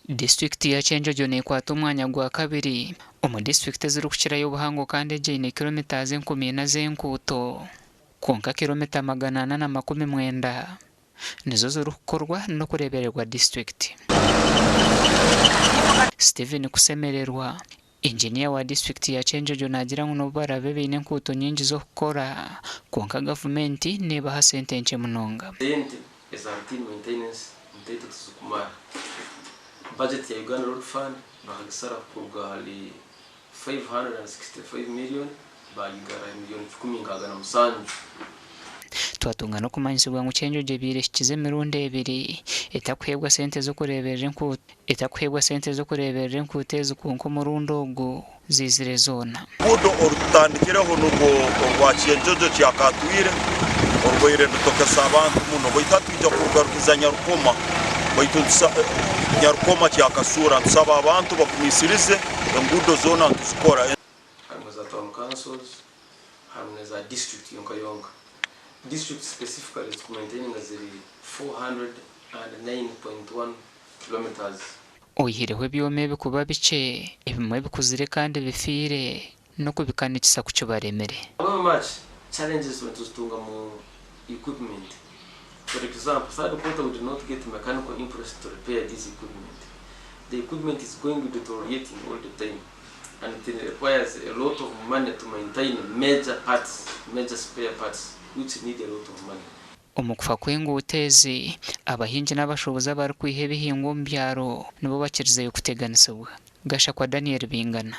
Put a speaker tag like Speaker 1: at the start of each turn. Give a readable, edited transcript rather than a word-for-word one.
Speaker 1: District ya Kyenjojo nekwata omwanya gwa kabiri omu district ezirikukirayo obuhango kandi egyine kilometers 10 z'enkuuto kwonka kilomita 490 nizo zirikukorwa n'okurebererwa district. Stephen Kusemererwa engineer wa district ya Kyenjojo nagira ngu nobu barabe baine enkuuto nyingi z'okukora kwonka gavumenti nebaha sente nkye munonga.
Speaker 2: Budget ya Uganda Road Fund bahagisara kuruga hali 565 million bayigara million 17.
Speaker 1: Twatunga no kumanyisibwa ngu Kyenjojo ebiire kikize emirundi ebiri etakuhebwa sente z'okureberera enkuuto ezi kwonka omurundi ogu zizire zoona.
Speaker 3: Budo orutandikireho nurwo rwa Kyenjojo kyakatwire orwaire rutokesa abantu muno baitatwija kugarukiza Nyarukoma baitu Nyarukoma kyakasura tusaba abantu bakumisirize engudo zoona tuzikora.
Speaker 2: Harimo za town councils, harimo za district yonka district specifically is maintaining as 409.1 kilometers.
Speaker 1: Oyihireho ebyoma ebikuba bikye ebimwe bikuzire kandi bifiire no kubikanikisa ku kibaremere.
Speaker 2: How much challenges when tutunga mu equipment. For example, third quarter we did not get mechanical inputs to repair this equipment. The equipment is going to be deteriorating all the time, and it requires a lot of money to maintain major spare parts, which need a lot of money.
Speaker 1: Omukufa kw'enguuto ezi abahingi n'abashobozi abarikwiha ebihingwa omu byaro nibo bakirizeyo kuteganisibwa. Gasha kwa Daniel Bingana.